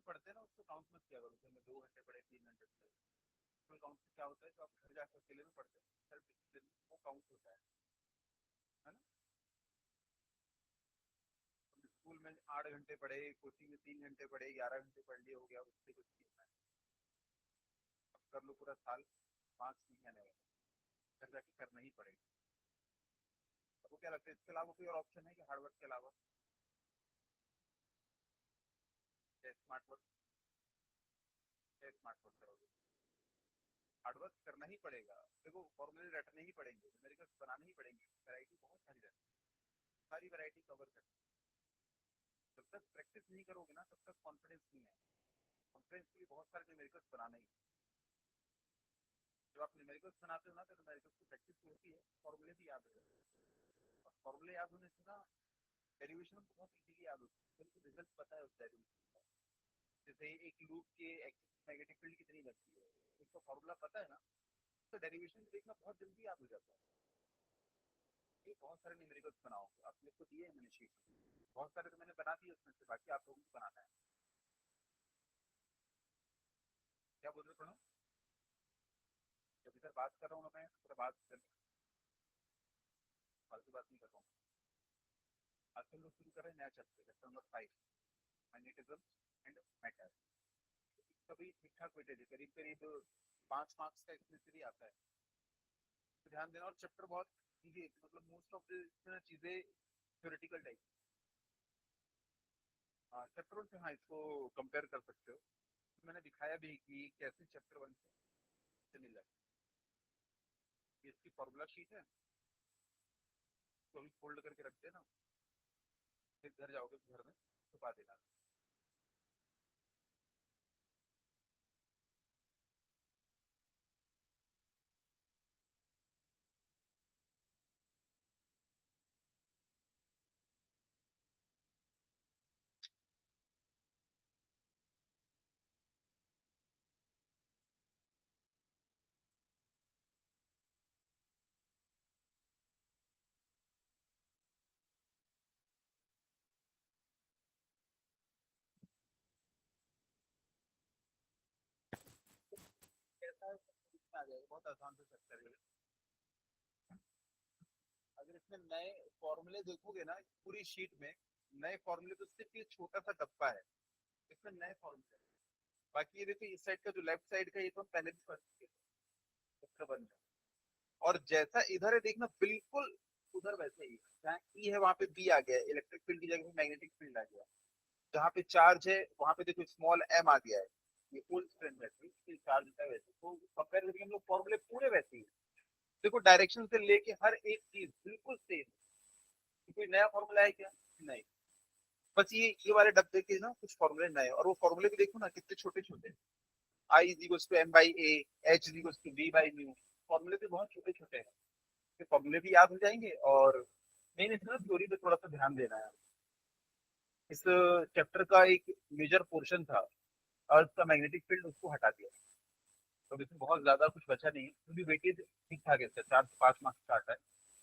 पढ़ते हैं ना उसको काउंट मत किया करो कि मैं 2 घंटे पढ़े 3 घंटे पढ़े। फुल काउंट से क्या होता है, जो आप घर जाकर अकेले में पढ़ते हैं सेल्फ डिसिप्लिन वो काउंट होता है ना। स्कूल में 8 घंटे पढ़े, कोचिंग में 3 घंटे पढ़े, 11 घंटे पढ़ लिए, हो गया, उससे कुछ नहीं होता है। अब कर लो पूरा साल, मार्क्स नहीं आने वाले, घर जाके करना ही पड़ेगा। आपको क्या लगता है इसके अलावा कोई और ऑप्शन है कि हार्डवर्क के अलावा? स्मार्ट वर्क, स्मार्ट वर्क करोगे, हार्डवर्क करना ही पड़ेगा। देखो फॉर्मूले रटने ही पड़ेंगे, न्यूमेरिकल्स बनाने ही पड़ेंगे, वैरायटी बहुत सारी रहती है, सारी वैरायटी कवर करनी। जब तक प्रैक्टिस नहीं करोगे ना तब तक कॉन्फिडेंस नहीं आएगा। कॉन्फिडेंस के लिए बहुत सारे न्यूमेरिकल्स बनाना ही। जब आप न्यूमेरिकल्स बनाते हो ना तो न्यूमेरिकल्स की प्रैक्टिस होती है, फॉर्मूले भी याद हो जाते हैं। और फॉर्मूले याद होने से ना डेरिवेशन बहुत इजीली याद होती है, बिल्कुल रिजल्ट पता है उस डेरिवेशन का। जैसे एक लूप के नेगेटिव फील्ड कितनी लगती है, उसका फॉर्मूला पता है ना, तो डेरिवेशन देखना बहुत जल्दी याद हो जाता है। ये बहुत सारे न्यूमेरिकल्स बनाओगे, आप मेरे को दिए हैं मैंने शीट, बहुत सारे तो मैंने बना दिए उसमें से, बाकी आप लोगों को बनाना है। क्या बोल रहे हो प्रणव? जब इधर बात कर रहा हूँ ना मैं थोड़ा बात कर, फालतू बात नहीं कर रहा हूँ। आजकल लोग शुरू कर रहे हैं नया chapter, chapter number 5, magnetism and matter. कभी ठीक ठाक वेटेज है, करीब करीब 5 मार्क्स का इसमें से भी आता है, तो ध्यान देना। और चैप्टर बहुत इजी है, मतलब मोस्ट ऑफ द चीजें थ्योरेटिकल टाइप। चैप्टर 1 से हाँ इसको कंपेयर कर सकते हो, तो मैंने दिखाया भी कि कैसे चैप्टर 1 से मिल जाए। ये इसकी फॉर्मूला शीट है, तो अभी फोल्ड करके रख देना, फिर घर जाओगे तो घर में छुपा देना। कैसा है, आ जाएगा, बहुत आसान से चैप्टर है। अगर इसमें नए फॉर्मूले देखोगे ना पूरी शीट में, नए फॉर्मूले तो सिर्फ ये छोटा सा डब्बा है, इसमें नए फॉर्मूले। बाकी ये देखो इस साइड का जो लेफ्ट साइड का, ये तो हम पहले भी पढ़ चुके थे चैप्टर 1 में। और जैसा इधर है देखना बिल्कुल उधर वैसे ही है। जहाँ ई है वहां पे बी आ गया, इलेक्ट्रिक फील्ड की जगह मैग्नेटिक फील्ड आ गया। जहाँ पे चार्ज है वहां पे देखो स्मॉल एम आ गया है, ये फुल स्ट्रेंथ है, चार्ज होता है वैसे, तो कंपेयर करके हम लोग फॉर्मूले पूरे वैसे ही हैं। देखो डायरेक्शन से लेके हर एक चीज बिल्कुल सेम। कोई नया फॉर्मूला है क्या? नहीं। बस ये वाले डब्बे के ना कुछ फॉर्मूले नए, और वो फॉर्मूले भी देखो ना कितने छोटे छोटे। I is equal to M by A, H is equal to B by mu. फॉर्मूले भी बहुत छोटे छोटे हैं, फॉर्मूले भी याद हो जाएंगे। और मेन इसमें थ्योरी पे थोड़ा सा ध्यान देना है। इस चैप्टर का एक मेजर पोर्शन था अर्थ का मैग्नेटिक फील्ड, उसको हटा दिया, तो इसमें बहुत ज्यादा कुछ बचा नहीं है, क्योंकि वेटेज ठीक ठाक है इसका, 4 से 5 मार्क्स का आता है,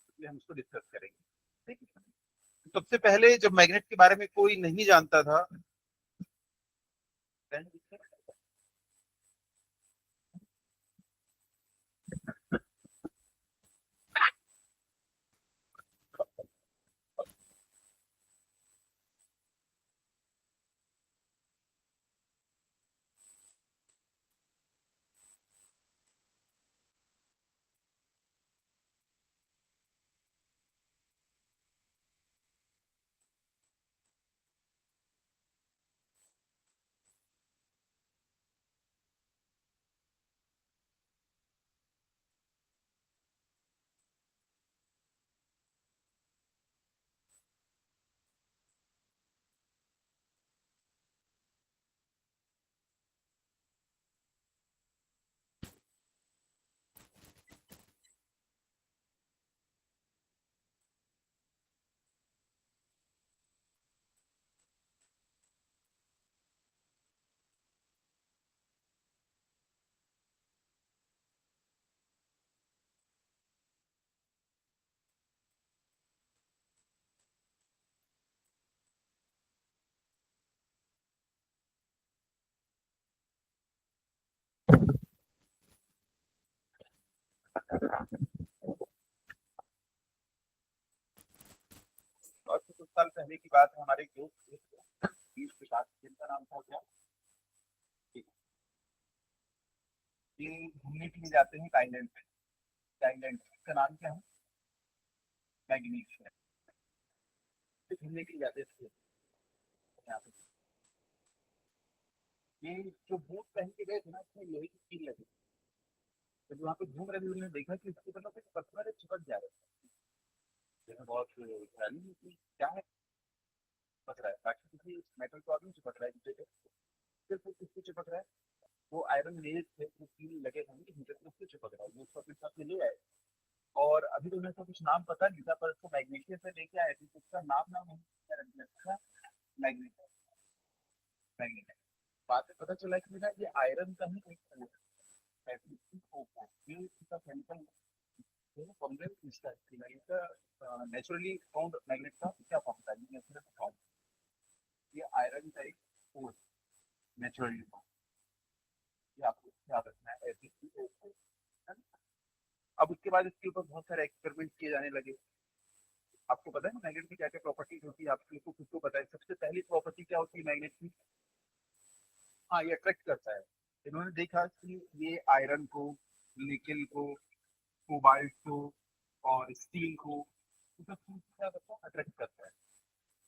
इसलिए हम इसको डिस्कस करेंगे। ठीक है। सबसे पहले जब मैग्नेट के बारे में कोई नहीं जानता था, पहले की बात है, हमारे दोस्त 20 के साथ, जिनका नाम था क्या, ये घूमने के लिए जाते हैं थाईलैंड में। थाईलैंड का नाम क्या है, मैग्नीशिया। घूमने के लिए जाते थे यहाँ पे। ये जो बूट पहन के गए थे ना, इसमें लोहे की कील लगी। तो वहाँ पे घूम रहे थे, उन्होंने देखा कि इसके मतलब कुछ पत्थर चिपक जा रहे थे। बहुत हैरानी हुई कि क्या है चिपक रहा है, बाकी किसी मेटल को नहीं चिपक रहा है दूसरे पे, सिर्फ किसको चिपक रहा है, वो आयरन नेल्स थे, वो कील लगे होंगे नीचे से, उससे चिपक रहा है। वो उसको अपने साथ में ले आए, और अभी तो उन्हें तो कुछ नाम पता नहीं था, पर उसको मैग्नीशियम से लेके आए थे, तो उसका नाम नाम नहीं था, मैग्नीशियम। मैग्नीशियम बाद में पता चला कि ये आयरन का ही एक केमिकल नेचुरली फाउंड मैग्नेट का क्या फॉर्म था, ये नेचुरल फॉर्म, ये आयरन का एक फोर्स नेचुरली फॉर्म, ये आपको याद रखना है ऐसे। अब उसके बाद इसके ऊपर बहुत सारे एक्सपेरिमेंट किए जाने लगे। आपको पता है मैग्नेट की क्या क्या प्रॉपर्टीज होती है, आपको खुद को पता है। सबसे पहली प्रॉपर्टी क्या होती है मैग्नेट की, हाँ ये अट्रैक्ट करता है। इन्होंने देखा कि ये आयरन को, निकेल को, कोबाल्ट को और स्टील को, ये सब चीज क्या करता है, अट्रैक्ट करता है।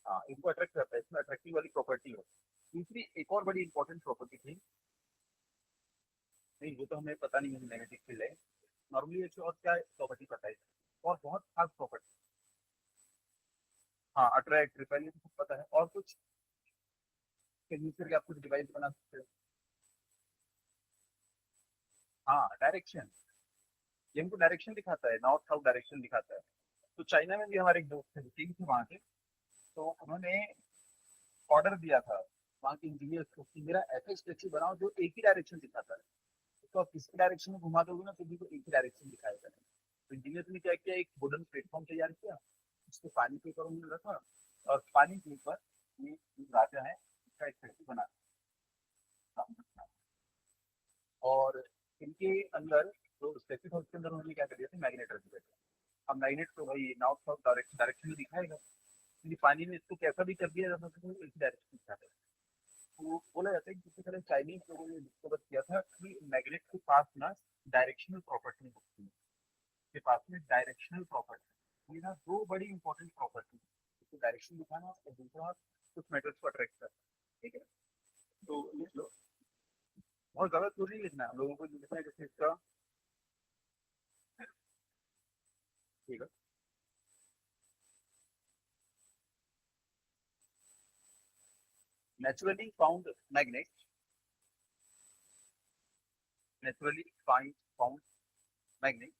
हाँ इनको अट्रैक्ट करता है, इसमें अट्रैक्टिव वाली प्रॉपर्टी है। दूसरी एक और बड़ी इंपॉर्टेंट प्रॉपर्टी थी, नहीं वो तो हमें पता नहीं है मैग्नेटिक फील्ड है, नॉर्मली ऐसे और क्या प्रॉपर्टी पता है, और बहुत खास प्रॉपर्टी। हाँ अट्रैक्ट रिपेल ये तो सब पता है, और कुछ यूज करके आप कुछ डिवाइस बना सकते हो। हाँ डायरेक्शन, ये हमको डायरेक्शन दिखाता है, नॉर्थ साउथ डायरेक्शन दिखाता है। तो चाइना में भी हमारे एक दोस्त थे, टीम थे वहाँ के, तो उन्होंने ऑर्डर दिया था वहाँ के इंजीनियर्स को कि मेरा ऐसा स्टेचू बनाओ जो एक ही डायरेक्शन दिखाता है। तो आप किसी डायरेक्शन में घुमा दोगे ना तो भी तो एक ही डायरेक्शन दिखाएगा। तो इंजीनियर्स ने क्या किया, एक वुडन प्लेटफॉर्म तैयार किया, उसको पानी के ऊपर उन्होंने रखा, और पानी के ऊपर ये राजा है इसका स्टेचू बना दिया। और इनके अंदर जो स्टेचू था उसके अंदर उन्होंने क्या कर दिया था, मैग्नेट रख दिया था। अब मैग्नेट तो भाई नॉर्थ साउथ डायरेक्शन में दिखाएगा, क्योंकि पानी में इसको कैसा भी कर दिया जाता है तो एक डायरेक्शन दिखाता है। तो बोला जाता है कि सबसे पहले चाइनीज लोगों ने डिस्कवर किया था कि मैग्नेट के पास ना डायरेक्शनल प्रॉपर्टी होती है, के पास में डायरेक्शनल प्रॉपर्टी, ये ना दो बड़ी इंपॉर्टेंट प्रॉपर्टी, तो डायरेक्शन दिखाना और दूसरा कुछ मेटल्स को अट्रैक्ट करना। ठीक है, तो लिख लो, बहुत ज्यादा तो नहीं लिखना है, लोगों को लिखना है जैसे इसका। ठीक है, naturally found magnet, naturally found magnet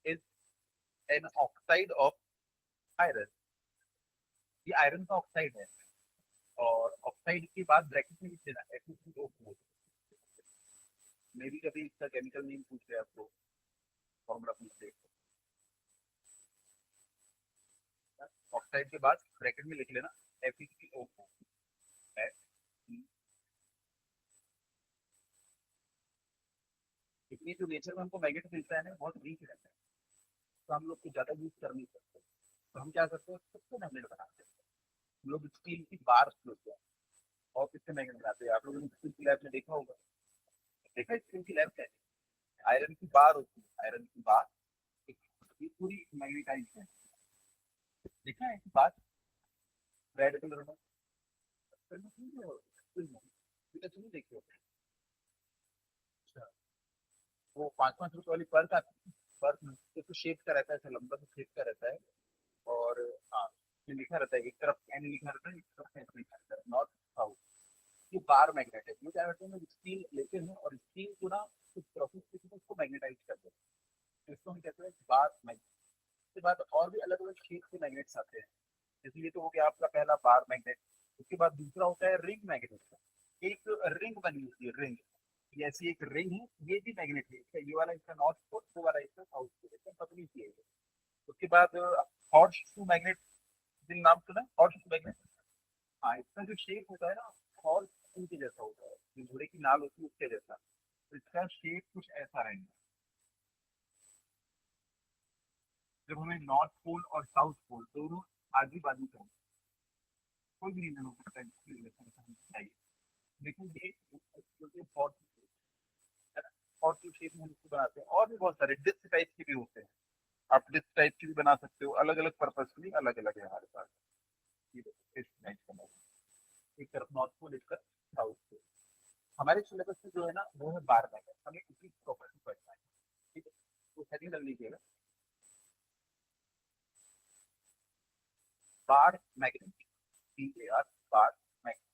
is an oxide of iron। ये आयरन का ऑक्साइड है, और ऑक्साइड के बाद ब्रैकेट में लिख देना Fe2O4। मे भी कभी इसका केमिकल नेम पूछ रहे आपको, फॉर्मूला पूछ रहे, ऑक्साइड के बाद ब्रैकेट में लिख लेना Fe2O4 है। इतनी जो नेचर में हमको मैग्नेट मिलता है ना बहुत वीक रहता है, तो हम लोग को ज्यादा यूज कर नहीं सकते। तो हम क्या करते हैं, सबसे मैग्नेट बनाते हैं। हम लोग स्टील की बार होते हैं, और किससे मैग्नेट बनाते हैं, आप लोगों ने स्टील की लैब में देखा होगा, देखा स्टील की लैब में आयरन की बार होती है, आयरन की बार एक, ये पूरी मैग्नेटाइज है, देखा है बात, रेड कलर में, देखिए। अच्छा, वो 5-5 रुपए वाली पर्क आती है, पर्क तो शेप का रहता है, ऐसा लंबा सा शेप का रहता है, और हाँ ये लिखा रहता है, एक तरफ एन लिखा रहता है, एक तरफ एस लिखा रहता है, नॉर्थ साउथ। ये बार मैग्नेट है, ये क्या करते हैं, स्टील लेते हैं और स्टील को ना कुछ प्रोसेस करके उसको मैग्नेटाइज करते हैं, तो इसको हम कहते हैं बार मैग्नेट। उसके बाद और भी अलग अलग शेप के मैग्नेट्स आते हैं, इसलिए तो हो गया आपका पहला बार मैग्नेट। उसके बाद दूसरा होता है रिंग मैग्नेट, एक रिंग बनी होती है, रिंग, ये ऐसी एक रिंग है, ये भी मैग्नेट है, इसका ये वाला इसका नॉर्थ पोल, वो वाला इसका साउथ पोल, एकदम पतली सी है। उसके बाद हॉर्स शू मैग्नेट, जिन नाम सुना हॉर्स शू मैग्नेट, हाँ इसका जो शेप होता है ना हॉर्स शू के जैसा होता है, जो घोड़े की नाल होती है उसके जैसा, तो इसका शेप कुछ ऐसा रहेगा। जब हमें नॉर्थ पोल और साउथ पोल दोनों आजू बाजू का कोई भी रीजन हो सकता है चाहिए, लेकिन ये फॉर्थ फॉर्थ शेप में हम इसको बनाते हैं। और भी बहुत सारे डिस्क टाइप के भी होते हैं, आप डिस्क टाइप की भी बना सकते हो, अलग अलग पर्पज के लिए अलग अलग है हमारे पास। ये देखो इस टाइप का मॉडल, एक तरफ नॉर्थ पोल, एक तरफ साउथ पोल। हमारे सिलेबस में जो है ना वो है बार मैग्नेट, हमें इसी प्रॉपर्टी पढ़ना है, ठीक है। तो सेटिंग कर लीजिएगा, bar magnet, BAR, bar magnet.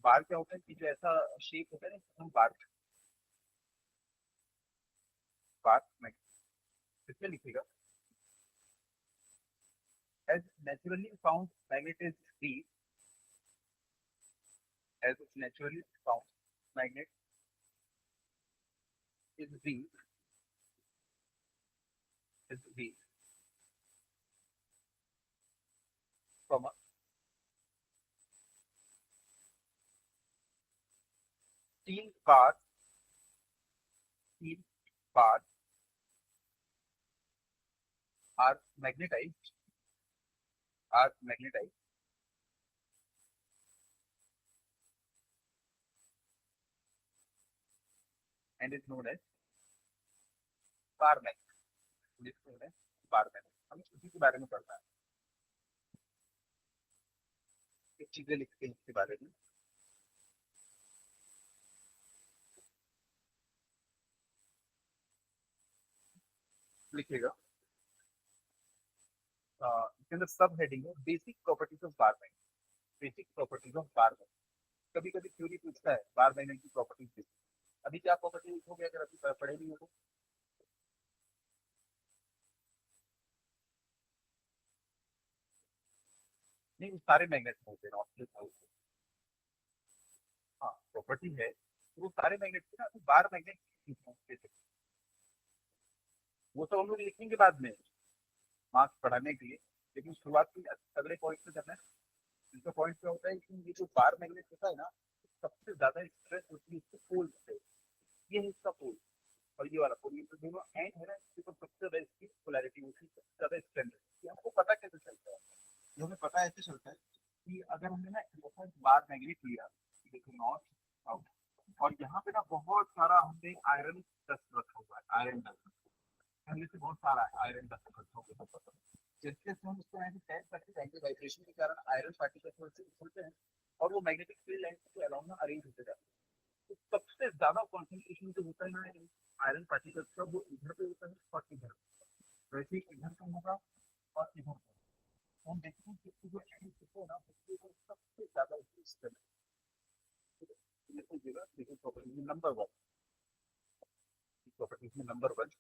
Bar क्या होता है कि जो ऐसा शेप होता है ना, हम बार, बार मैग्नेट इसमें लिखेगा as naturally found magnet is weak, as naturally found magnet is weak, is weak, comma, steel bars, steel bars are magnetized, are magnetized and is known as bar magnet, is known as bar magnet। हमें उसी के बारे में पढ़ना है, एक चीजें लिखते हैं इसके बारे में, लिखिएगा। इसके अंदर सब हेडिंग है basic properties of bar magnet, basic properties of bar magnet. कभी कभी थ्योरी पूछता है बार मैग्नेट की प्रॉपर्टीज। अभी क्या प्रॉपर्टी लिखोगे अगर अभी पढ़े नहीं हो तो? नहीं, वो सारे मैग्नेट होते हैं, नॉर्थ साउथ। हाँ प्रॉपर्टी है, तो वो सारे मैग्नेट ना, तो बार मैग्नेट वो तो हम लोग लिखेंगे बाद में मार्क्स बढ़ाने के लिए, लेकिन शुरुआत में अगले पॉइंट से करना है। इसका पॉइंट क्या होता है कि ये जो बार मैग्नेट होता है ना, सबसे ज्यादा स्ट्रेस होती है इसके पोल से। ये है इसका पोल और ये वाला पोल, ये तो दोनों एंड है ना, इसके ऊपर सबसे ज्यादा इसकी पोलैरिटी होती है, सबसे ज्यादा स्ट्रेंथ है। ये आपको पता कैसे चलता है? ये हमें पता ऐसे चलता है कि अगर हमने ना ऐसा बार मैग्नेट लिया, देखो नॉर्थ साउथ, और यहाँ पे ना बहुत सारा हमने आयरन डस्ट रखा हुआ है, आयरन डस्ट पहले से बहुत सारा आयरन डस्ट रखा हुआ है। जैसे जैसे हम उसको ऐसे टैप करते जाएंगे, वाइब्रेशन के कारण आयरन पार्टिकल्स खुलते हैं और वो मैग्नेटिक फील्ड लाइन के अराउंड में अरेंज होते जाते हैं। तो सबसे ज्यादा कॉन्सेंट्रेशन जो होता है ना आयरन पार्टिकल्स का, वो इधर पे होता है और इधर, वैसे ही इधर कम होगा और इधर कम। हम देखते हैं कि जो एंड है ना उसके ऊपर सबसे ज्यादा स्ट्रेस है। प्रॉपर्टी नंबर वन, प्रॉपर्टीज में number one,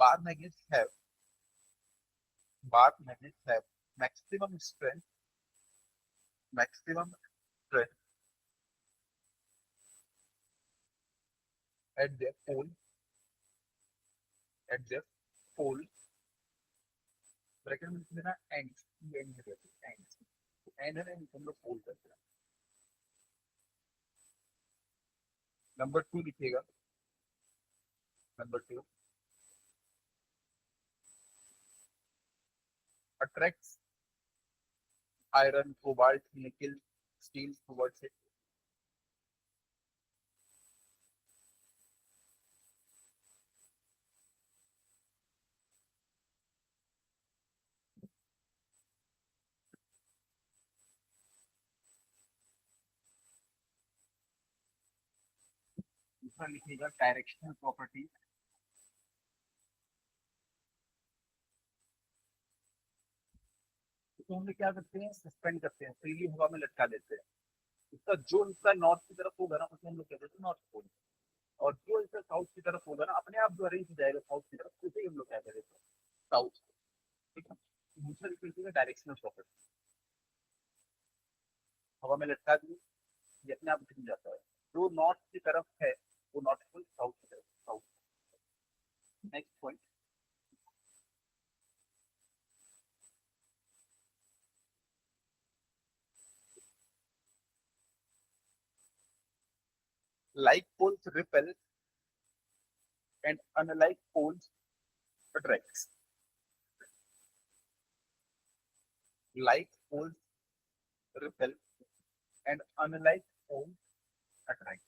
bar magnets have, bar magnets have maximum strength, maximum strength at their pole, at their pole, bracket में लिख देना एंड, एंड है, एंड है, हम लोग पोल करते हैं। नंबर टू लिखिएगा, number two, attracts iron, cobalt, निकल, स्टील टुवर्ड्स इट। दूसरा लिखिएगा डायरेक्शनल प्रॉपर्टी, तो हम लोग क्या करते हैं, सस्पेंड करते हैं, फ्रीली हवा में लटका देते हैं। इसका जो हिस्सा नॉर्थ की तरफ होगा ना उसे हम लोग कहते हैं नॉर्थ पोल, और जो हिस्सा साउथ की तरफ होगा ना अपने आप जो अरेंज हो जाएगा साउथ की तरफ, उसे ही हम लोग क्या करेंगे, साउथ। ठीक है। दूसरा लिखिएगा डायरेक्शनल प्रॉपर्टी, हवा में लटका दिए, ये अपने आप घूम जाता है, जो नॉर्थ की तरफ है वो नॉर्थ पोल, साउथ की तरफ south. Next point, like poles repel and unlike poles attracts. Like poles repel and unlike poles attract.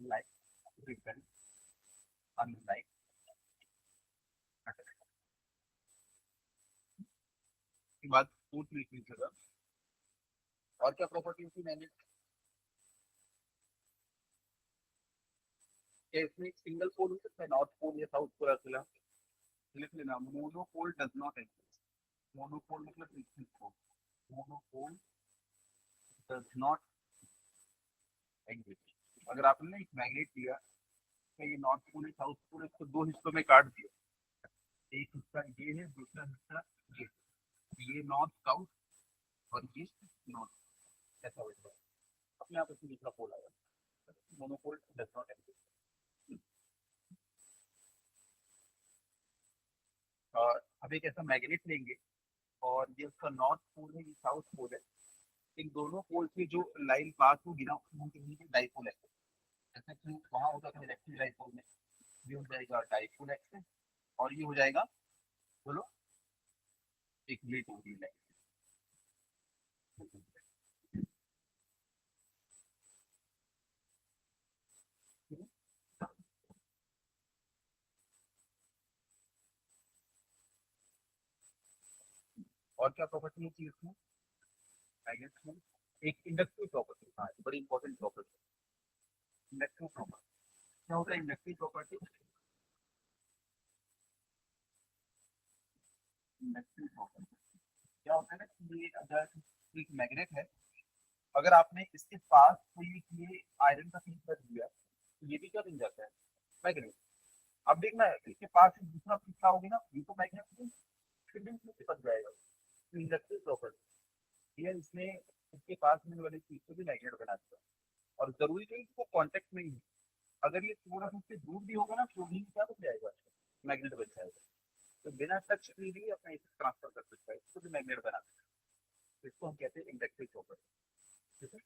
Like repel, unlike attract. इसके बाद फोर्थ लिखनी जगह और क्या प्रॉपर्टी थी मैंने इसमें सिंगल पोल हो सकता है नॉर्थ पोल या साउथ पोल अकेला लिख लेना monopole does not exist monopole मतलब एक ही पोल मोनोपोल डज नॉट एग्जिस्ट अगर आपने एक मैग्नेट लिया तो ये नॉर्थ पोल साउथ पोल इसको दो हिस्सों में काट दिया एक हिस्सा ये है दूसरा हिस्सा ये नॉर्थ साउथ और ईस्ट नॉर्थ ऐसा होता है अपने आप इसमें दूसरा पोल आएगा मोनोपोल डज नॉट एग्जिस्ट और अब एक ऐसा मैग्नेट लेंगे और ये उसका नॉर्थ पोल है ये साउथ पोल है इन दोनों पोल से जो लाइन पास होगी ना उनके बीच में डाइपोल है जैसे कि वहां होता था इलेक्ट्रिक डाइपोल में ये हो जाएगा डाइपोल एक्सिस और ये हो जाएगा बोलो एक प्लेट होगी और क्या प्रॉपर्टी होती है इसमें मैग्नेट में एक इंडक्टिव प्रॉपर्टी हाँ बड़ी इंपॉर्टेंट प्रॉपर्टी इंडक्टिव प्रॉपर्टी क्या होता है इंडक्टिव प्रॉपर्टी इंडक्टिव प्रॉपर्टी क्या होता है ना कि ये अगर एक मैग्नेट है अगर आपने इसके पास कोई ये आयरन का पीस रख दिया तो ये भी क्या बन जाता है मैग्नेट अब देखना है इसके पास एक दूसरा पीस होगी ना ये तो मैग्नेट फिर भी इसमें चिपक जाएगा तो इंडक्टिव प्रॉपर्टी ये इसमें इसके पास मिलने वाले चीज को भी मैग्नेट बना देता है और जरूरी नहीं इसको कांटेक्ट में ही अगर ये थोड़ा सा उससे दूर भी होगा ना तो भी क्या बन जाएगा मैग्नेट बन जाएगा तो बिना टच किए भी अपना इसे ट्रांसफर कर सकता है इसको भी मैग्नेट बना सकता है इसको हम कहते हैं इंडक्टिव प्रॉपर्टी ठीक है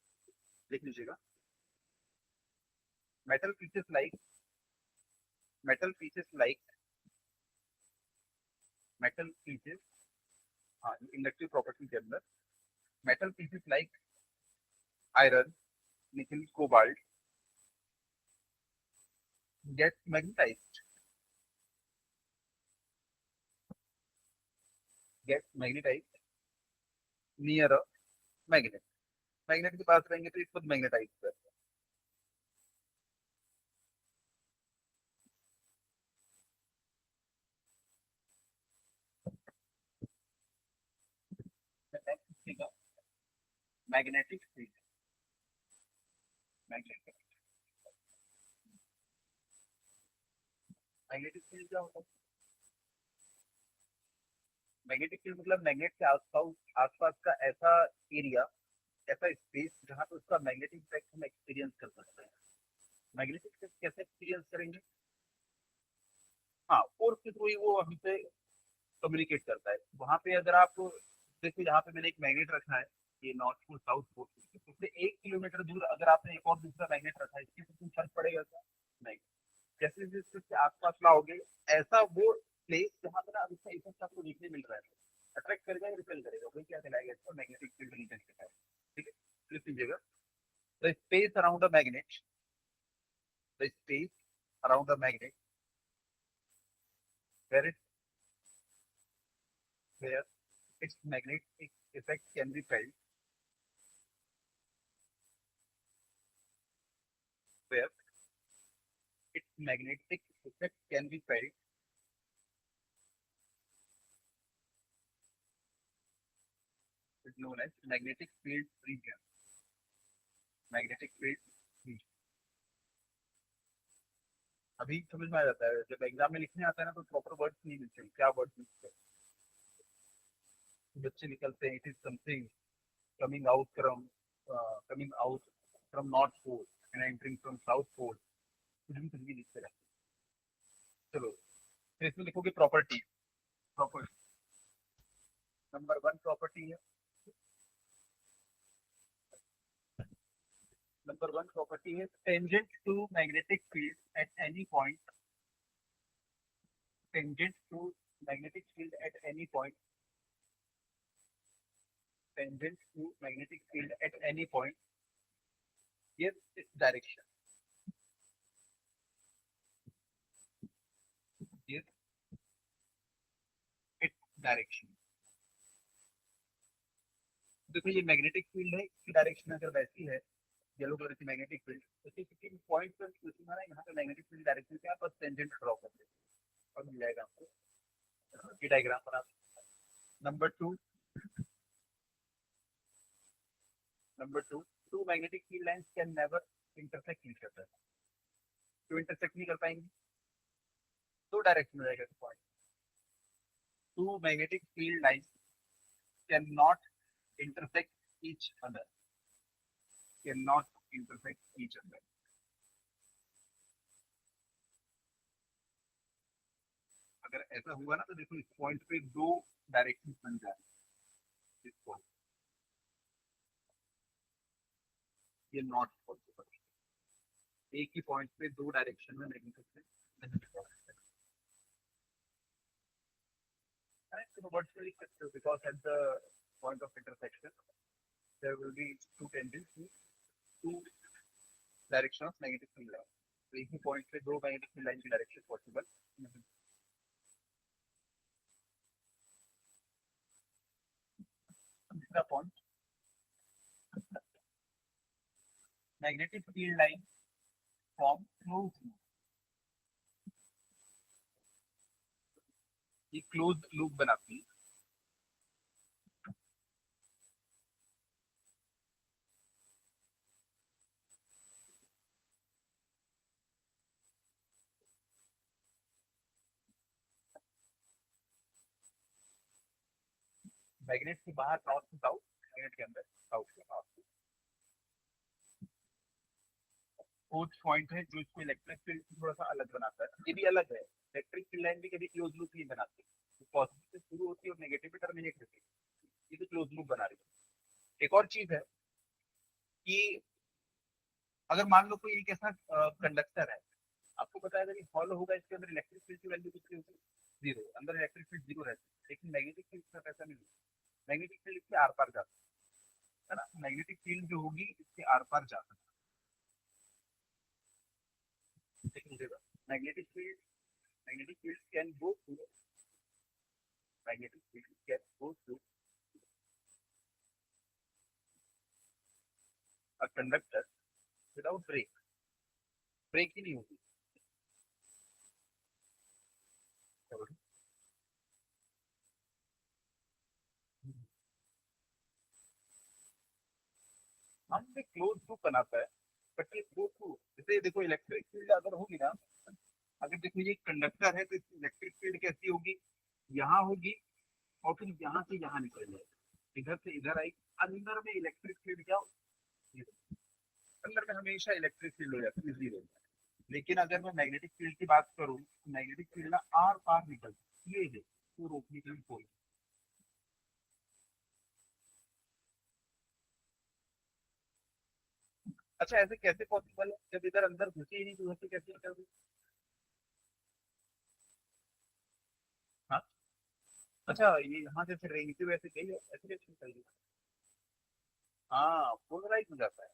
देख लीजिएगा metal pieces like metal pieces like metal pieces हाँ इंडक्टिव प्रॉपर्टी के अंदर metal pieces like iron nickel cobalt get magnetized near a magnet magnet के पास रहेंगे तो खुद मैग्नेटाइज कर magnetic field magnetic magnetic field क्या होता है मैग्नेटिक फील्ड मतलब मैग्नेट के आसपास का ऐसा एरिया ऐसा स्पेस जहाँ पे उसका मैग्नेटिक इफेक्ट हम एक्सपीरियंस कर सकते हैं मैग्नेटिक इफेक्ट कैसे एक्सपीरियंस करेंगे हाँ फोर्स के थ्रू ही वो अभी से कम्युनिकेट करता है वहां पे अगर आप देखिए जहाँ पे मैंने एक मैग्नेट रखा है ये नॉर्थ पोल साउथ पोल उससे 1 किलोमीटर दूर अगर आपने एक और दूसरा मैग्नेट रखा है इसके तो कुछ फर्क पड़ेगा क्या नहीं जैसे जैसे उसके आसपास लाओगे ऐसा वो प्लेस जहाँ पे ना अब इसका इफेक्ट आपको देखने मिल रहा है अट्रैक्ट करेगा या रिपेल करेगा वही क्या कहलाएगा इसका मैग्नेटिक फील्ड इंटेंसिटी ठीक है लिख लीजिएगा the space around the magnet the space around the magnet where it where its magnetic effect can be felt where its magnetic effect can be felt is known as magnetic field region magnetic field region अभी समझ में आ जाता है जब exam में लिखने आता है ना तो प्रॉपर वर्ड्स नहीं मिलते क्या वर्ड्स मिलते हैं बच्चे निकलते हैं it is something coming out from coming out from north pole and entering from south pole कुछ भी लिखते रहते चलो फिर इसमें लिखोगे प्रॉपर्टी प्रॉपर्टी नंबर 1 प्रॉपर्टी है नंबर वन प्रॉपर्टी है tangent to magnetic field at any point, tangent to magnetic field at any point, tangent to magnetic field at any point give its direction, give its direction. देखो ये magnetic field है, इसकी direction अगर वैसी है, yellow colour की magnetic field, तो किसी पॉइंट पर तुम्हारा यहाँ पे मैग्नेटिक फील्ड डायरेक्शन क्या बस टेंजेंट ड्रॉ कर दे और मिल जाएगा आपको। ये डायग्राम बना। Number two, number two, two magnetic field lines can never intersect each other. तो इंटरसेक्ट नहीं कर पाएंगे, दो डायरेक्शन में रहेगा point. Two magnetic field lines can not intersect each other, can not intersect each other. अगर ऐसा हुआ ना तो देखो इस पॉइंट पे दो डायरेक्शन बन जाए, इस पॉइंट ये नॉट पॉसिबल, एक ही पॉइंट पे दो डायरेक्शन में नहीं सकते। So what's very critical because at the point of intersection there will be two tendencies, two direction of negative field line. तो एक ही पॉइंट पे दो मैग्नेटिक फील्ड लाइन की डायरेक्शन पॉसिबल। दूसरा point, magnetic field line form close loop, ये close loop बनाती है। Magnet से बाहर नॉर्थ से साउथ, मैग्नेट के अंदर साउथ से नॉर्थ। फोर्थ पॉइंट है जो इसको इलेक्ट्रिक फील्ड से थोड़ा सा अलग बनाता है, ये भी अलग है। इलेक्ट्रिक फील्ड लाइन भी कभी क्लोज लूप नहीं बनाती, पॉजिटिव से शुरू होती है और नेगेटिव पे टर्मिनेट होती है, ये तो क्लोज लूप बना रही है। एक और चीज है कि अगर मान लो कोई एक ऐसा कंडक्टर है, आपको पता है अगर ये हॉलो होगा इसके अंदर इलेक्ट्रिक फील्ड की वैल्यू कितनी होगी, जीरो, अंदर इलेक्ट्रिक फील्ड जीरो रहती है। लेकिन मैग्नेटिक फील्ड के साथ ऐसा नहीं होता, मैग्नेटिक फील्ड इसके आर पार जाता है ना, मैग्नेटिक फील्ड जो होगी इसके आर पार जाता है। Magnetic field, magnetic field can go through, magnetic field can go through a conductor without break, break ही नहीं होगी। हम एक क्लोज लूप बनाता है, बट ये गो थ्रू, जैसे देखो इलेक्ट्रिक फील्ड अगर होगी ना, अगर देखो ये कंडक्टर है तो इसकी इलेक्ट्रिक फील्ड कैसी होगी, यहाँ होगी और फिर यहाँ से यहाँ निकल जाएगी, इधर से इधर आई, अंदर में इलेक्ट्रिक फील्ड क्या, अंदर में हमेशा इलेक्ट्रिक फील्ड हो जाती है, जीरो। लेकिन अगर मैं मैग्नेटिक फील्ड की बात करूं तो मैग्नेटिक फील्ड ना आर पार निकलती है, ये है तो रोकने के लिए कोई। अच्छा ऐसे कैसे पॉसिबल है, जब इधर अंदर घुसे ही नहीं तो उधर से कैसे निकल गई? हाँ, अच्छा ये यहाँ से फिर रेंगती हुई ऐसे गई, ऐसे कैसे निकल गई? हाँ पोलराइज हो जाता है।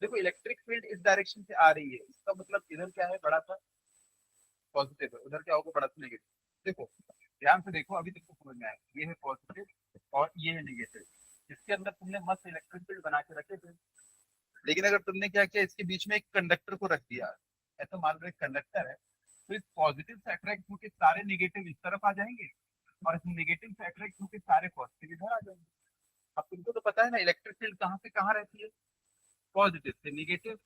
देखो इलेक्ट्रिक फील्ड इस डायरेक्शन से आ रही है, इसका मतलब इधर क्या है, बड़ा सा पॉजिटिव है, उधर क्या होगा, बड़ा सा नेगेटिव। देखो ध्यान से देखो, अभी तक तो समझ में आया, ये है पॉजिटिव और ये है नेगेटिव, इसके अंदर तुमने मस्त इलेक्ट्रिक फील्ड बना के रखे थे। लेकिन अगर तुमने क्या किया, इसके बीच में एक कंडक्टर को रख दिया, ऐसा मान लो एक कंडक्टर है, तो इस पॉजिटिव से अट्रैक्ट होकर सारे नेगेटिव इस तरफ आ जाएंगे और इस नेगेटिव से अट्रैक्ट होकर सारे पॉजिटिव इधर आ जाएंगे। अब तुमको तो पता है ना इलेक्ट्रिक फील्ड कहाँ से कहाँ रहती है, पॉजिटिव से नेगेटिव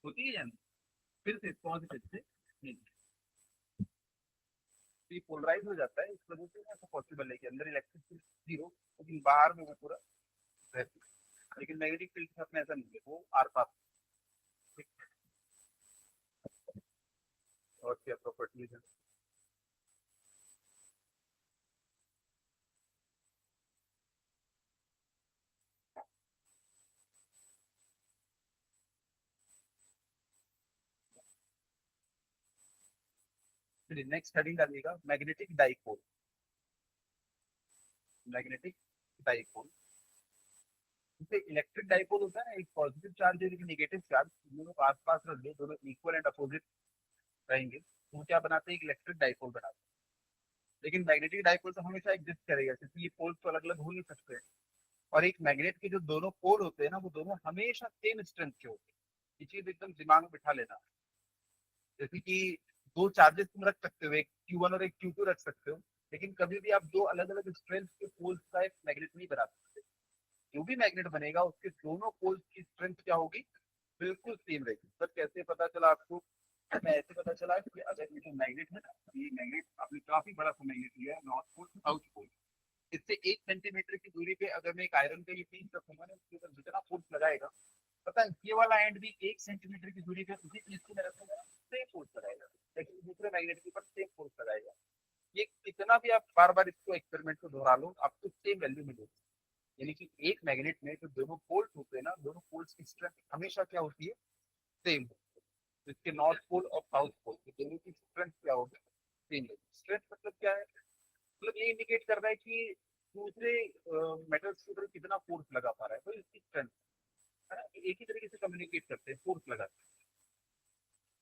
होती है या नहीं, फिर से पॉजिटिव से नेगेटिव, तो ये पोलराइज हो जाता है, इस वजह से ऐसा पॉसिबल है कि अंदर इलेक्ट्रिक फील्ड जीरो लेकिन बाहर में वो पूरा रहती है। लेकिन मैग्नेटिक फील्ड के साथ में ऐसा नहीं है, वो आर पार। और क्या प्रॉपर्टीज है? चलिए नेक्स्ट हेडिंग डालिएगा मैग्नेटिक डाइपोल। मैग्नेटिक डाइपोल, जैसे इलेक्ट्रिक डाइपोल होता है ना, एक पॉजिटिव चार्ज और एक नेगेटिव चार्ज, दोनों को आसपास रख दो, दोनों इक्वल एंड अपोजिट रहेंगे तो वो क्या बनाते हैं, एक इलेक्ट्रिक डाइपोल बनाते हैं। लेकिन मैग्नेटिक डाइपोल तो हमेशा एग्जिस्ट करेगा क्योंकि ये पोल्स तो अलग अलग हो नहीं सकते। और एक मैग्नेट के जो दोनों पोल होते हैं ना, वो दोनों हमेशा सेम स्ट्रेंथ के होते हैं। ये चीज एकदम दिमाग में बिठा लेना। जैसे कि दो चार्जेस तुम रख सकते हो, एक Q1 और एक Q2 रख सकते हो, लेकिन कभी भी आप दो अलग अलग स्ट्रेंथ के पोल्स का एक मैग्नेट नहीं बना सकते। जो भी मैग्नेट बनेगा उसके दोनों पोल्स की स्ट्रेंथ क्या होगी, बिल्कुल सेम रहेगी। सर कैसे पता चला आपको? मैं ऐसे पता चला कि अगर ये जो मैग्नेट है ना, ये मैग्नेट आपने काफी बड़ा सा मैग्नेट लिया है, नॉर्थ पोल साउथ पोल। इससे 1 सेंटीमीटर की दूरी पे अगर मैं एक आयरन का ये पीस रखूंगा ना, उसके ऊपर जितना फोर्स लगाएगा, पता है ये वाला एंड भी 1 सेंटीमीटर की दूरी पे उसी पीस को मैं रखूंगा, सेम फोर्स लगाएगा। लेकिन दूसरे मैग्नेट के ऊपर सेम फोर्स लगाएगा। ये कितना भी आप बार बार इसको एक्सपेरिमेंट को दोहरा लो, आपको सेम वैल्यू मिलेगी। यानी कि एक मैग्नेट में जो दोनों पोल्स होते हैं ना, दोनों पोल्स की स्ट्रेंथ हमेशा क्या होती है, सेम। इसके नॉर्थ पोल और साउथ पोल दोनों की स्ट्रेंथ क्या होगी, सेम। स्ट्रेंथ मतलब क्या है, मतलब ये इंडिकेट कर रहा है कि दूसरे मेटल्स के ऊपर कितना फोर्स लगा पा रहा है, तो इसकी स्ट्रेंथ है ना। एक ही तरीके से कम्युनिकेट करते हैं, फोर्स लगा।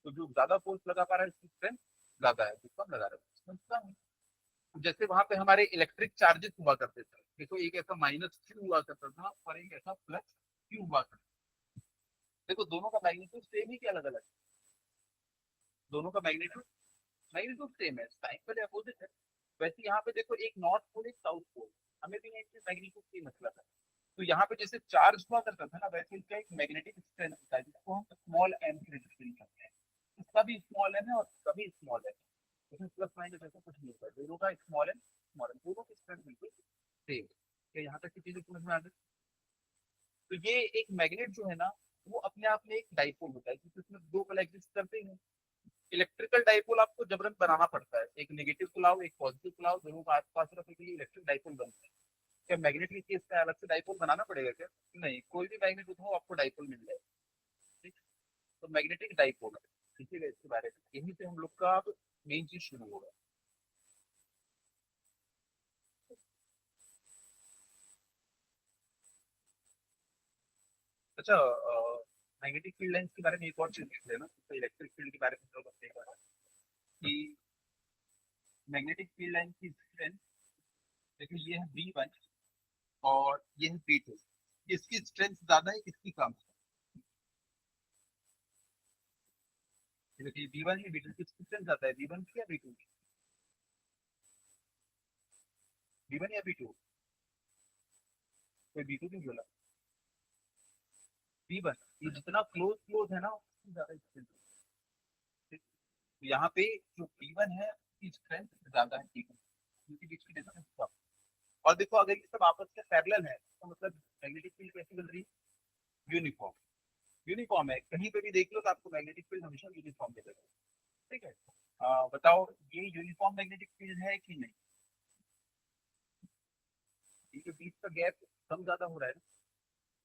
तो जो ज्यादा फोर्स लगा पा रहा है उसकी स्ट्रेंथ ज्यादा है, जो कम लगा रहा है उसकी strength कम है। जैसे वहां पे हमारे इलेक्ट्रिक चार्जेस हुआ करते थे, देखो एक ऐसा -Q हुआ करता था और एक ऐसा +Q हुआ करता था। देखो दोनों का मैग्नीट्यूड सेम ही, क्या अलग अलग? दोनों का मैग्नीट्यूड मैग्नीट्यूड सेम है, साइन पहले अपोजिट है। वैसे यहाँ पे देखो एक नॉर्थ पोल एक साउथ पोल, हमें भी एक मैग्नीट्यूड की मतलब है। तो यहाँ पे जैसे चार्ज हुआ करता था ना, वैसे इसका एक मैग्नेटिक स्ट्रेंथ होता है जिसको हम स्मॉल एम से रिप्रेजेंट करते हैं। इसका भी स्मॉल एम है और इसका भी स्मॉल एम है। इसमें प्लस माइनस ऐसा कुछ नहीं होता, दोनों का स्मॉल एम, दोनों की स्ट्रेंथ बिल्कुल सेम। क्या यहाँ तक की चीजें समझ में आ गई? तो ये एक मैग्नेट जो है ना, वो अपने आप में एक डाइपोल होता है क्योंकि उसमें दो पल एग्जिस्ट करते हैं। इलेक्ट्रिकल डाइपोल आपको जबरन बनाना पड़ता है, एक नेगेटिव को लाओ एक पॉजिटिव को लाओ, दोनों को आसपास रखने के लिए इलेक्ट्रिक डाइपोल बनता है। क्या मैग्नेट की केस में अलग से डाइपोल बनाना पड़ेगा क्या? नहीं, कोई भी मैग्नेट उठाओ आपको डाइपोल मिल जाएगा। ठीक। तो मैग्नेटिक डाइपोल है, इसीलिए इसके बारे में यहीं से हम लोग का मेन चीज शुरू होगा। अच्छा, मैग्नेटिक फील्ड लाइंस के बारे में एक और चीज देख लेना, तो इलेक्ट्रिक फील्ड के बारे में तो बस एक बार कि मैग्नेटिक फील्ड लाइन की स्ट्रेंथ, देखिए ये है V1 और ये है V2। किसकी स्ट्रेंथ ज्यादा है, किसकी कम है? देखिए V1 या V2 किसकी स्ट्रेंथ ज्यादा है, V1 की या V2 की? V1 या V2? कोई V2 क्यों बोला? V1। ये जितना क्लोज क्लोज है ना उतनी ज्यादा स्ट्रेंथ है। तो यहाँ पे जो V1 है उसकी स्ट्रेंथ ज्यादा है V2, उनके बीच की डिस्टेंस कम। और देखो अगर ये सब आपस में पैरेलल है तो मतलब मैग्नेटिक फील्ड कैसी बन रही है, यूनिफॉर्म। यूनिफॉर्म है, कहीं पे भी देख लो तो आपको मैग्नेटिक फील्ड हमेशा यूनिफॉर्म मिलेगा। ठीक है। बताओ ये यूनिफॉर्म मैग्नेटिक फील्ड है कि नहीं? ये जो बीच का गैप कम ज्यादा हो रहा है ना,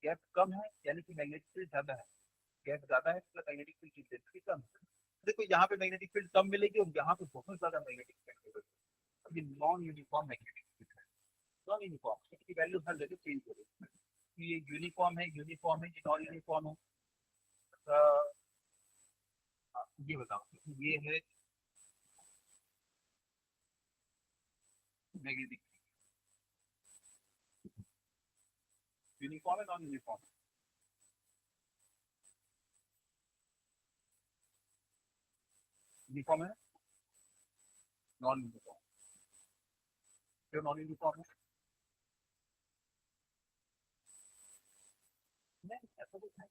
गैप कम है यानी कि मैग्नेटिक फील्ड ज्यादा है। गैप ज्यादा है मतलब मैग्नेटिक फील्ड की इंटेंसिटी कम है। देखो यहाँ पे मैग्नेटिक फील्ड कम मिलेगी और यहाँ पे बहुत ज्यादा मैग्नेटिक फील्ड मिलेगी। ये नॉन यूनिफॉर्म मैग्नेटिक फील्ड है। नॉन यूनिफॉर्म इसकी वैल्यू हर जगह चेंज हो रही है। तो ये यूनिफॉर्म है, ये नॉन यूनिफॉर्म है। ये बताओ, ये है मैग्नेटिक, यूनिफॉर्म है नॉन यूनिफॉर्म? यूनिफॉर्म है, नॉन यूनिफॉर्म? क्यों नॉन यूनिफॉर्म है? नहीं ऐसा कुछ नहीं।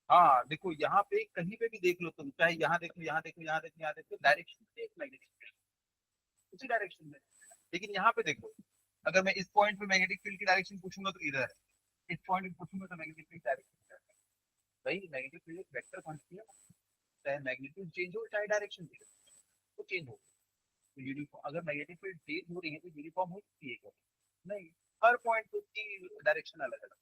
हाँ देखो यहाँ पे कहीं पे भी देख लो तुम, चाहे यहाँ देखो यहाँ देखो यहाँ देखो यहाँ देखो, डायरेक्शन एक मैग्नेटिक फील्ड उसी डायरेक्शन में। लेकिन यहाँ पे देखो, अगर मैं इस पॉइंट पे मैग्नेटिक फील्ड की डायरेक्शन पूछूंगा तो इधर है, इस पॉइंट पे पूछूंगा तो मैग्नेटिक फील्ड डायरेक्शन है। भाई मैग्नेटिक फील्ड एक वेक्टर क्वांटिटी है, चाहे मैग्नीट्यूड चेंज हो चाहे डायरेक्शन चेंज हो, तो चेंज हो। तो यूनिफॉर्म, अगर मैग्नेटिक फील्ड चेंज हो रही है तो यूनिफॉर्म हो सकती है क्या? नहीं, हर पॉइंट पे उसकी डायरेक्शन अलग अलग।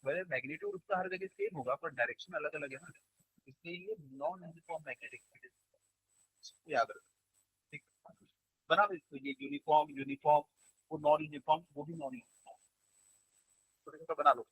वैसे मैग्नीट्यूड उसका हर जगह सेम होगा पर डायरेक्शन अलग अलग है ना, इसलिए ये नॉन यूनिफॉर्म मैग्नेटिक फील्ड है। याद रखो। ठीक है? बना दो इसको, ये यूनिफॉर्म यूनिफॉर्म, वो नॉन यूनिफॉर्म, वो भी नॉन यूनिफॉर्म, छोटे छोटे बना लो।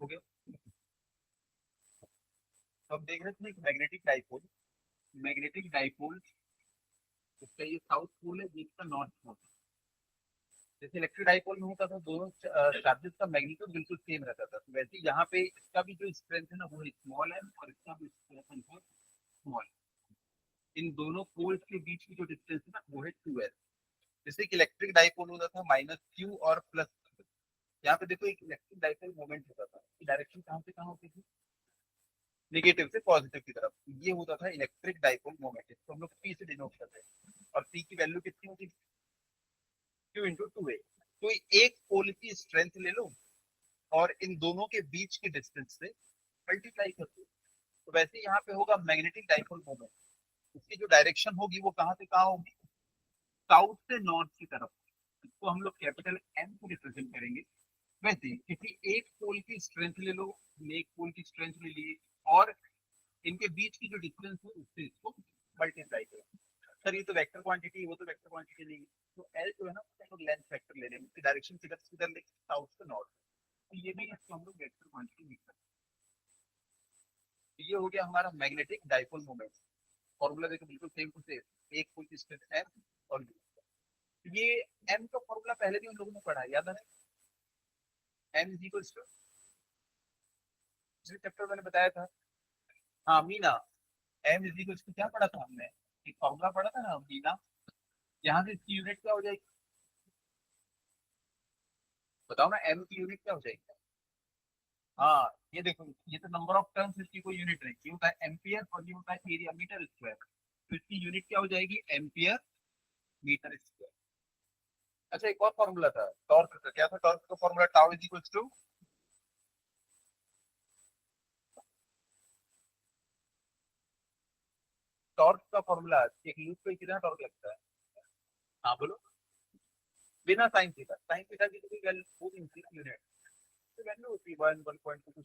हो गया। तो अब देख रहे थे मैग्नेटिक डाइपोल, मैग्नेटिक डाइपोल, इसका ये साउथ पोल है, ये इसका नॉर्थ पोल। जैसे इलेक्ट्रिक डाइपोल में होता था दोनों चार्जेस का मैग्नीट्यूड बिल्कुल सेम रहता था, तो वैसे यहाँ पे इसका भी जो स्ट्रेंथ है ना वो स्मॉल है, और इसका भी स्ट्रेंथ है स्मॉल। इन दोनों पोल्स के बीच की जो डिस्टेंस है ना वो है 2s। जैसे कि इलेक्ट्रिक डाइपोल होता था -q और प्लस। यहाँ पे देखो एक इलेक्ट्रिक डाइपोल मोमेंट होता था, डायरेक्शन कहाँ से कहाँ होती थी, नेगेटिव से पॉजिटिव की तरफ। ये होता था इलेक्ट्रिक डाइपोल मोमेंट, इसको हम लोग पी से डिनोट करते हैं, और पी की वैल्यू कितनी होती है, q × 2a। तो एक पोल की स्ट्रेंथ ले लो और इन दोनों के बीच के डिस्टेंस से मल्टीप्लाई कर दो, तो वैसे यहाँ पे होगा मैग्नेटिक डाइपोल मोमेंट। उसकी जो डायरेक्शन होगी वो कहाँ से कहाँ होगी, साउथ से नॉर्थ की तरफ। इसको हम लोग कैपिटल एम को रिप्रेजेंट करेंगे। वैसे किसी एक पोल की स्ट्रेंथ ले लो, एक पोल की स्ट्रेंथ ले लिए, और इनके बीच की जो डिस्टेंस है उससे इसको मल्टीप्लाई करो। सर ये तो वेक्टर क्वांटिटी, वो तो वेक्टर क्वांटिटी नहीं है। तो एल जो है ना उसको हम लोग लेंथ फैक्टर ले लेंगे, उसकी डायरेक्शन किधर किधर लेंगे, साउथ से नॉर्थ। तो ये भी इसको हम लोग वेक्टर क्वांटिटी लिख सकते हैं। ये हो गया हमारा मैग्नेटिक डाइपोल मोमेंट। फॉर्मूला देखो बिल्कुल सेम टू सेम, एक पोल की स्ट्रेंथ एम, और ये एम का फॉर्मूला पहले भी हम लोगों ने पढ़ा है, याद है, M is equal to, chapter मैंने बताया था। हाँ Meena, M is equal to क्या पढ़ा था हमने, एक फॉर्मूला पढ़ा था ना मीना, यहाँ से इसकी यूनिट क्या हो जाएगी, बताओ ना, एम की यूनिट क्या हो जाएगी। हाँ ये देखो, ये तो नंबर ऑफ टर्न्स, इसकी कोई यूनिट नहीं, ये होता है एम्पियर और ये होता है एरिया मीटर स्क्वायर। तो इसकी यूनिट क्या हो जाएगी, एम्पियर मीटर स्क्वायर। अच्छा एक और फॉर्मूला था टॉर्क का, क्या था टॉर्क का formula, tau is equal to, torque का फॉर्मूला एक लूप पे कितना टॉर्क लगता है। हाँ बोलो। बिना साइन थीटा, साइन थीटा की तो कोई वैल्यू होती नहीं यूनिट, तो वैल्यू होती है 1 1 पॉइंट कुछ।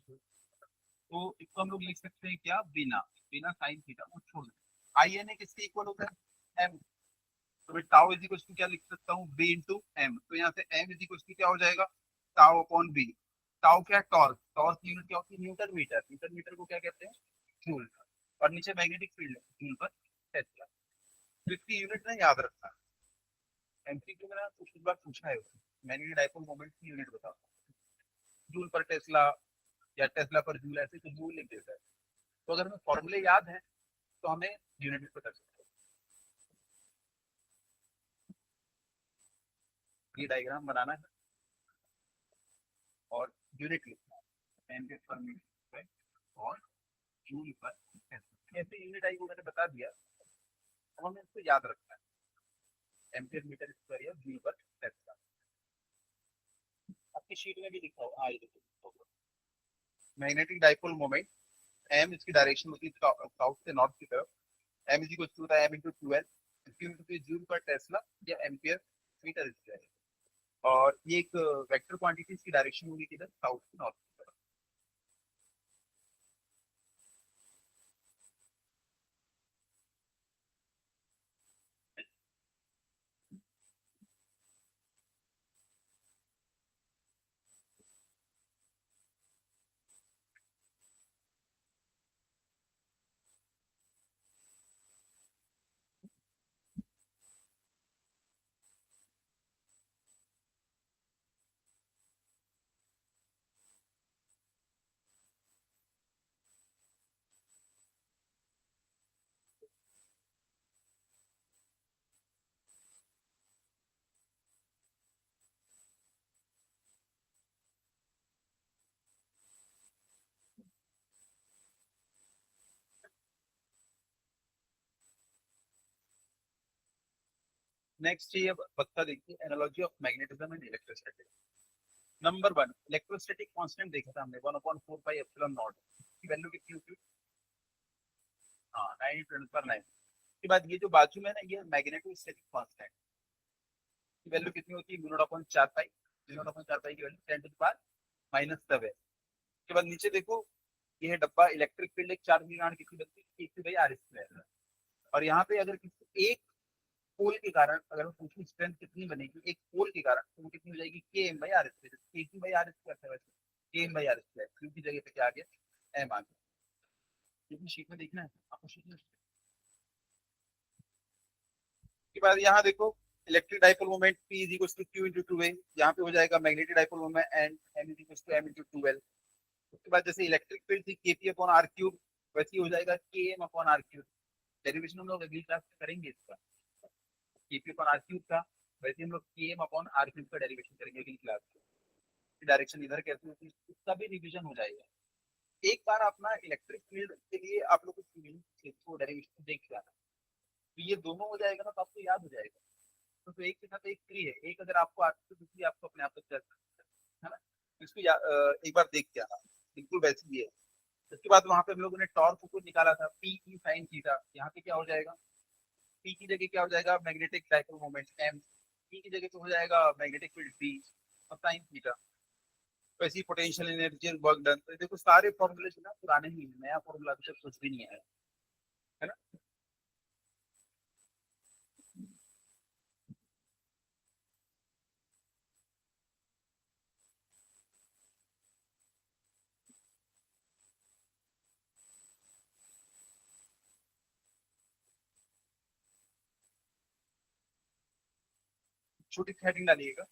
तो इसको हम लोग लिख सकते हैं क्या, बिना, बिना साइन थीटा वो छोड़ दें। आई एन ए किसके इक्वल होता है, एम। तो मैं टाउ इज इक्वल टू क्या लिख सकता हूँ, बी इंटू एम। तो यहाँ से एम इज इक्वल टू क्या हो जाएगा, टाउ अपॉन बी। टाउ क्या है, टॉर्क, टॉर्क की यूनिट क्या होती है, न्यूटन मीटर, न्यूटन मीटर को क्या कहते हैं, जूल। और नीचे मैग्नेटिक फील्ड है जूल पर टेस्ला। तो इसकी यूनिट ना याद रखना, एमसीक्यू में ना कुछ बार पूछा है, मैग्नेटिक डाइपोल मोमेंट की यूनिट बताओ, जूल पर टेस्ला या टेस्ला पर जूल, ऐसे तो जूल लिख देता है। तो अगर हमें फॉर्मूले याद है तो हमें यूनिट भी पता चलता है। ये डायग्राम बनाना है और यूनिट लिखना है, एम्पियर पर मीटर और जूल पर टेस्ला। कैसे यूनिट आई वो मैंने बता दिया, अब हमें इसको याद रखना है, एम्पियर मीटर स्क्वायर या जूल पर टेस्ला। आपकी शीट में भी लिखा हो, हाँ ये देखो, मैग्नेटिक डाइपोल मोमेंट, एम इसकी डायरेक्शन होती है साउथ से नॉर्थ की तरफ, M is equal to M into 12, Q into joule पर टेस्ला या एम्पियर मीटर स्क्वायर। और ये एक वेक्टर क्वांटिटी, इसकी डायरेक्शन होगी किधर, साउथ से नॉर्थ की तरफ। नेक्स्ट ये बता देखिए analogy of magnetism and electricity. Number one, electrostatic constant देखा था हमने 1/4 पाई एप्सिलॉन नॉट की वैल्यू कितनी होती है? हाँ 9 × 10⁹। के बाद ये जो बाजू में ना ये मैग्नेटोस्टैटिक कांस्टेंट की वैल्यू कितनी होती है? म्यू0/4 पाई। म्यू0/4 पाई की वैल्यू 10⁻⁻7। के बाद नीचे देखो ये है डब्बा, इलेक्ट्रिक फील्ड एक चार्ज के कारण कितनी बनती है? E/r²। और यहाँ पे अगर किसी एक पोल के कारण अगर मैं पूछूं स्ट्रेंथ कितनी बनेगी एक पोल के कारण, तो वो कितनी हो जाएगी? Km/r²। Km/r² है वैसे, Km/r²। क्यू की जगह पे क्या आ गया? M आ गया। कितनी शीट में देखना है आपको? शीट में के बाद यहाँ देखो electric dipole moment P is equal to Q into 2a। यहाँ पे हो जाएगा magnetic dipole moment and M is equal to M into 2l। उसके बाद जैसे इलेक्ट्रिक फील्ड थी Kp/r³, वैसे ही हो जाएगा Km/r³। डेरिवेशन हम लोग अगली क्लास में करेंगे इसका। Kp/r³ का, वैसे हम लोग Km/r³ का डेरिवेशन करेंगे अगली क्लास में। डायरेक्शन इधर कैसे होती है उसका भी रिवीजन हो जाएगा। एक बार अपना इलेक्ट्रिक फील्ड के लिए आप लोग को डेरिवेशन देख जाना, तो ये दोनों हो जाएगा ना, तो आपको याद हो जाएगा। तो एक के साथ एक फ्री है, एक अगर आपको आती है तो दूसरी आपको अपने आप तक चल सकती है ना। तो इसको एक बार देख के आना, बिल्कुल वैसे ही है। उसके बाद वहां पे हम लोगों ने टॉर्क को निकाला था पी ई साइन थीटा। यहाँ पे क्या हो जाएगा? पी की जगह क्या हो जाएगा? Magnetic dipole moment M. P की जगह पे हो जाएगा मैग्नेटिक फील्ड बी और साइन थीटा। तो ऐसी पोटेंशियल एनर्जी वर्क डन। तो देखो सारे फॉर्मूले जो ना पुराने ही हैं, नया फॉर्मूला अभी तक कुछ भी नहीं आया है ना। छोटी हेडिंग डालिएगा।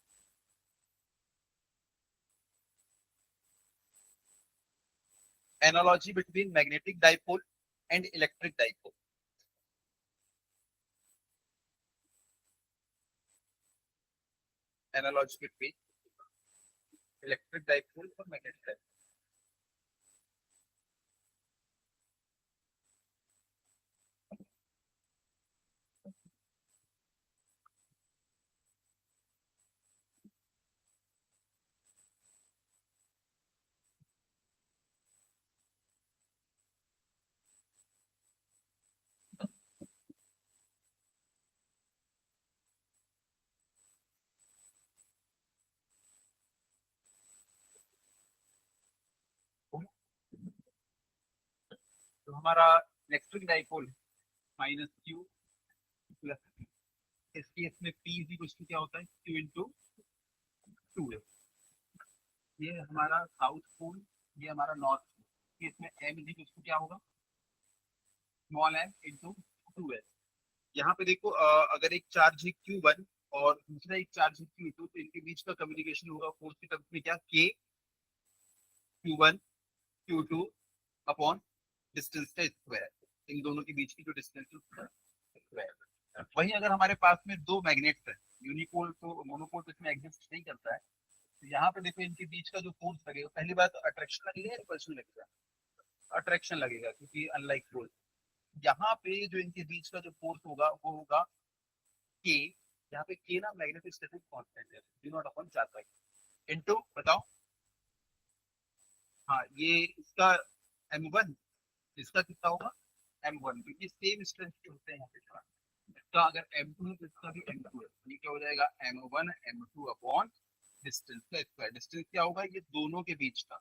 Analogy between magnetic dipole and electric dipole. Analogy between electric dipole और मैग्नेटिक डाइपोल। तो हमारा इलेक्ट्रिक डाइपोल -q प्लस, इस केस में p इज इक्वल टू क्या होता है? q into 2। ये हमारा साउथ पोल, ये हमारा नॉर्थ पोल। इसमें m इज इक्वल टू क्या होगा? Small m into 2l। यहाँ पे देखो अगर एक चार्ज है Q1 और दूसरा एक चार्ज है Q2, तो इनके बीच का कम्युनिकेशन होगा फोर्स के टर्म्स में क्या? K Q1 Q2 upon distance का स्क्वायर। इन दोनों के बीच की जो डिस्टेंस है उसका स्क्वायर। वहीं अगर हमारे पास में दो मैग्नेट्स है, यूनिपोल तो मोनोपोल तो इसमें एग्जिस्ट नहीं करता है, तो यहाँ पे देखो इनके बीच का जो फोर्स लगेगा, पहली बात अट्रैक्शन लगेगा या रिपल्शन लगेगा? अट्रैक्शन लगेगा, क्योंकि अनलाइक पोल यहाँ पे जो इनके बीच का जो फोर्स होगा वो होगा के। यहाँ पे के ना मैग्नेटिक स्टैटिक कांस्टेंट है, V0/4 इनटू बताओ। हाँ ये इसका m1, इसका कितना होगा? m1, क्योंकि सेम स्ट्रेंथ के होते हैं यहाँ पे। इसका अगर m2 है तो इसका भी m2 है। ये क्या हो जाएगा? m1 m2 अपॉन डिस्टेंस का स्क्वायर। डिस्टेंस क्या होगा? ये दोनों के बीच का,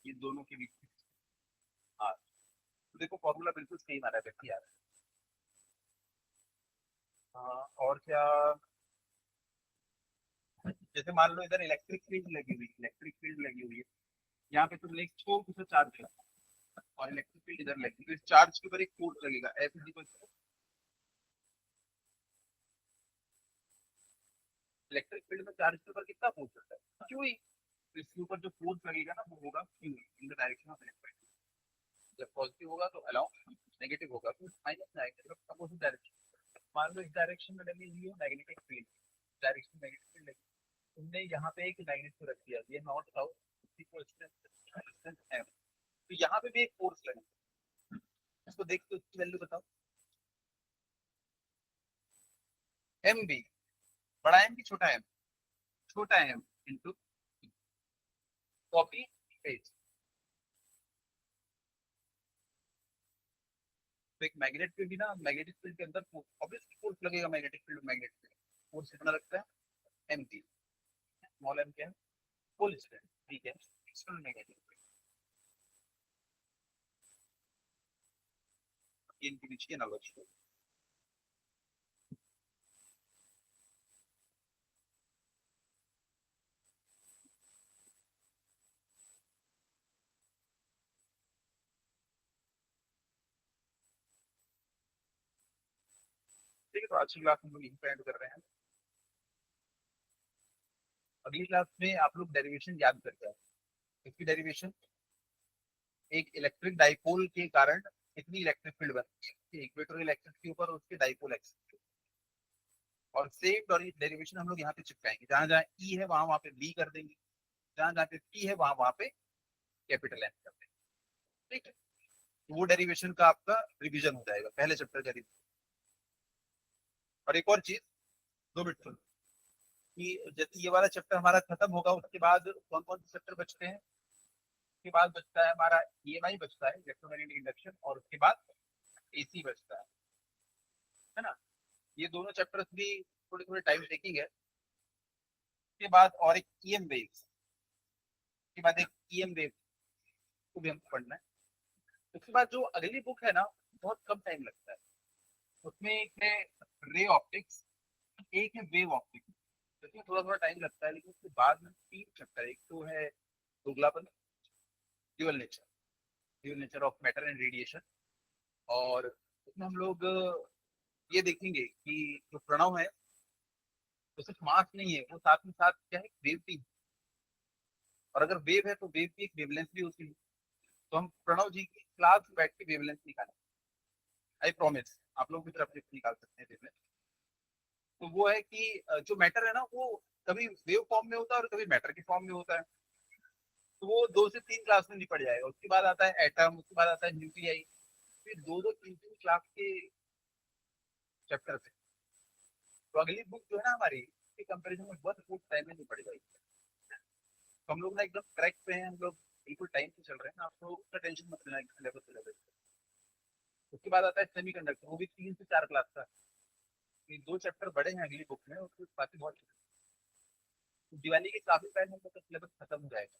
ये दोनों के बीच का। हाँ तो देखो फॉर्मूला बिल्कुल सेम आ रहा है, व्यक्ति आ रहा है। हाँ और क्या? जैसे मान लो इधर इलेक्ट्रिक फील्ड लगी हुई, इलेक्ट्रिक फील्ड लगी हुई है, यहाँ पे तुमने एक छोटा सा चार्ज लगा और इलेक्ट्रिक फील्ड इधर लगी, तो इस चार्ज के ऊपर एक फोर्स लगेगा F is equal to electric field में चार्ज के ऊपर कितना फोर्स लगता है? क्यू ही। तो इसके ऊपर जो फोर्स लगेगा ना वो होगा Q in the direction of electric. जब पॉजिटिव होगा तो अलाउ, नेगेटिव होगा तो माइनस में आएगा, जब अपोजिट डायरेक्शन। मान लो इस डायरेक्शन में लगी हुई है magnetic field, direction magnetic field लगी, तुमने यहाँ पे एक मैग्नेट को रख दिया, ये north south equal distance m, तो यहाँ पे भी एक फोर्स लगेगा। इसको देख के उसकी वैल्यू बताओ। एम बी, बड़ा एम की छोटा एम, छोटा एम इंटू कॉपी पेज। तो एक मैग्नेट फील्ड भी ना, मैग्नेटिक फील्ड के अंदर ऑब्वियसली फोर्स लगेगा, magnetic field magnet field force कितना लगता है, एम टी। स्मॉल एम क्या है, फुल स्ट्रेंथ, ठीक है, एक्सटर्नल मैग्नेटिक फील्ड। इनके बीच की एनालॉजी। ठीक है, तो आज की क्लास हम लोग यहीं पे एंड कर रहे हैं। अगली क्लास में आप लोग डेरिवेशन याद करते हैं। इसकी डेरिवेशन, एक इलेक्ट्रिक डाइपोल के कारण कितनी इलेक्ट्रिक फील्ड बनती है इक्वेटोरियल एक्सिस के ऊपर और उसके डाइपोल एक्सिस के ऊपर। और सेम और डेरिवेशन हम लोग यहाँ पे चिपकाएंगे, जहां जहां ई है वहां वहां पे बी कर देंगे, जहां जहां पे पी है वहां वहां पे कैपिटल एम कर देंगे। ठीक है, तो वो डेरिवेशन का आपका रिवीजन हो जाएगा, पहले चैप्टर का रिवीजन। और एक और चीज, 2 मिनट सुनो, कि जैसे ये वाला चैप्टर हमारा खत्म होगा उसके बाद कौन कौन से चैप्टर बचते हैं। उसके बाद बचता है हमारा ईएमआई बचता है, इलेक्ट्रोमैग्नेटिक इंडक्शन, और उसके बाद एसी बचता है ना। ये दोनों चैप्टर्स भी थोड़े थोड़े टाइम टेकिंग है। उसके बाद और एक ईएम वेव्स, उसके बाद एक ईएम वेव को भी हमको पढ़ना है। उसके बाद जो अगली बुक है ना, बहुत कम टाइम लगता है। उसमें एक है रे ऑप्टिक्स, एक है वेव ऑप्टिक्स। इसमें थोड़ा थोड़ा टाइम लगता है, लेकिन उसके बाद में 3 चैप्टर, एक तो है दोगलापन, dual nature of matter and radiation. और उसमें हम लोग ये देखेंगे कि जो प्रणव है वो सिर्फ मास नहीं है, वो साथ में साथ क्या है, वेव भी है। और अगर वेव है तो वेव की एक वेवलेंथ भी होती है। तो हम प्रणव जी की क्लास में बैठ के वेवलेंथ निकालें, आई प्रॉमिस। आप लोग भी तरफ से निकाल सकते हैं वेवलेंथ। तो वो है कि जो मैटर है ना वो कभी वेव फॉर्म में होता है और कभी मैटर के फॉर्म में होता है। तो वो 2 से 3 क्लास में निपट जाएगा। उसके बाद आता है एटम, उसके बाद आता है न्यूक्लियाई, फिर 2 2 3 3 क्लास के चैप्टर है। तो अगली बुक जो है ना हमारी, इसके कंपेरिजन में बहुत बहुत टाइम में निपट जाएगी। तो हम लोग ना एकदम ट्रैक पे हैं, हम लोग बिल्कुल टाइम से चल रहे हैं ना, आप लोग उसका टेंशन मत लेना लेवल से लेवल। उसके बाद आता है सेमीकंडक्टर, वो भी 3 से 4 क्लास का। ये 2 चैप्टर बड़े हैं अगली बुक में, और फिर बाकी बहुत छोटे। तो दिवाली के काफी टाइम हम लोग का सिलेबस खत्म हो जाएगा।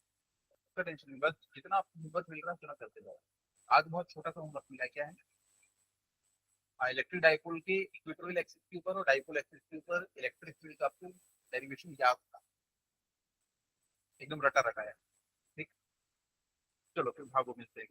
उसका टेंशन नहीं, बस जितना आपको होमवर्क मिल रहा है उतना करते जाओ। आज बहुत छोटा सा होमवर्क मिला है, क्या है, इलेक्ट्रिक डाइपोल के इक्वेटोरियल एक्सिस के ऊपर और डाइपोल एक्सिस के ऊपर इलेक्ट्रिक फील्ड का आपको डेरिवेशन याद था, एकदम रटा रटा है। ठीक, चलो फिर भागो, मिलते हैं।